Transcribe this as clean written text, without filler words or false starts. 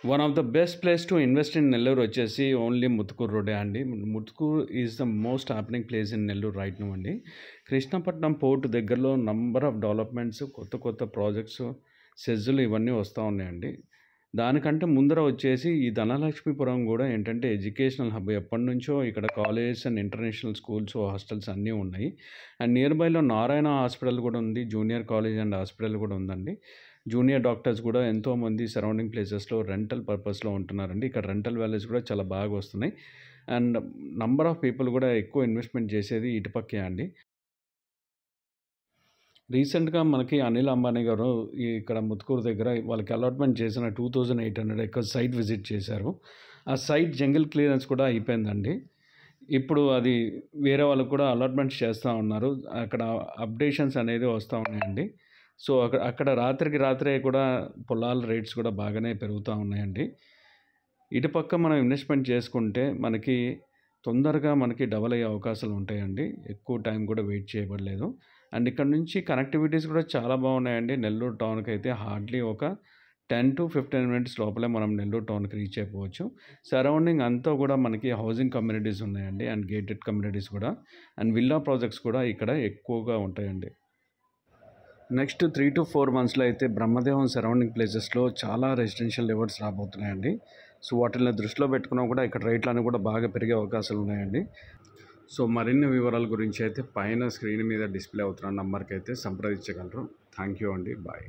One of the best place to invest in Nellore వచ్చేసి only Muthukur రోడే అండి. Muthukur is the most happening place in Nellore right now అండి. Krishnapatnam port దగ్గరలో number of developments, కొత్త కొత్త ప్రాజెక్ట్స్, సెజ్జులు ఇవన్నీ వస్తూ ఉన్నాయండి. దానికంటే ముందర వచ్చేసి ఈ ధనలక్ష్మీపురం కూడా ఏంటంటే ఎడ్యుకేషనల్ హబ్. ఎప్పటినుంచో ఇక్కడ colleges and international schools, hostels అన్నీ ఉన్నాయి. అండ్ నియర్ బైలో నారాయణ హాస్పిటల్ కూడా ఉంది, జూనియర్ కాలేజ్ అండ్ హాస్పిటల్ కూడా ఉందండి. జూనియర్ డాక్టర్స్ కూడా ఎంతోమంది సరౌండింగ్ ప్లేసెస్లో రెంటల్ పర్పస్లో ఉంటున్నారండి. ఇక్కడ రెంటల్ వాల్యూస్ కూడా చాలా బాగా వస్తున్నాయి. అండ్ నంబర్ ఆఫ్ పీపుల్ కూడా ఎక్కువ ఇన్వెస్ట్మెంట్ చేసేది ఇటుపక్కే అండి. రీసెంట్గా మనకి అనిల్ అంబానీ గారు ఇక్కడ ముత్తుకూరు దగ్గర వాళ్ళకి అలాట్మెంట్ చేసిన 2800 ఎకర్స్ సైట్ విజిట్ చేశారు. ఆ సైట్ జంగిల్ క్లియరెన్స్ కూడా అయిపోయిందండి. ఇప్పుడు అది వేరే వాళ్ళకు కూడా అలాట్మెంట్స్ చేస్తూ ఉన్నారు. అక్కడ అప్డేషన్స్ అనేది వస్తూ ఉన్నాయండి. సో అక్కడ రాత్రికి రాత్రే కూడా పొలాల రేట్స్ కూడా బాగానే పెరుగుతూ ఉన్నాయండి. ఇటుపక్క మనం ఇన్వెస్ట్మెంట్ చేసుకుంటే మనకి తొందరగా మనకి డబల్ అయ్యే అవకాశాలు ఉంటాయండి. ఎక్కువ టైం కూడా వెయిట్ చేయబడలేదు. అండ్ ఇక్కడ నుంచి కనెక్టివిటీస్ కూడా చాలా బాగున్నాయండి. నెల్లూరు టౌన్కి అయితే హార్డ్లీ ఒక 10-15 మినిట్స్ లోపలే మనం నెల్లూరు టౌన్కి రీచ్ అయిపోవచ్చు. సరౌండింగ్ అంతా కూడా మనకి హౌసింగ్ కమ్యూనిటీస్ ఉన్నాయండి. అండ్ గేటెడ్ కమ్యూనిటీస్ కూడా, అండ్ విల్లా ప్రాజెక్ట్స్ కూడా ఇక్కడ ఎక్కువగా ఉంటాయండి. నెక్స్ట్ 3-4 మంత్స్లో అయితే బ్రహ్మదేవం సరౌండింగ్ ప్లేసెస్లో చాలా రెసిడెన్షియల్ లేఅవుట్స్ రాబోతున్నాయండి. సో వాటిని దృష్టిలో పెట్టుకున్నా కూడా ఇక్కడ రేట్లన్నీ కూడా బాగా పెరిగే అవకాశాలు ఉన్నాయండి. సో మరిన్ని వివరాల గురించి అయితే పైన స్క్రీన్ మీద డిస్ప్లే అవుతున్న నంబర్కి అయితే సంప్రదించగలరు. థ్యాంక్ యూ అండి. బాయ్.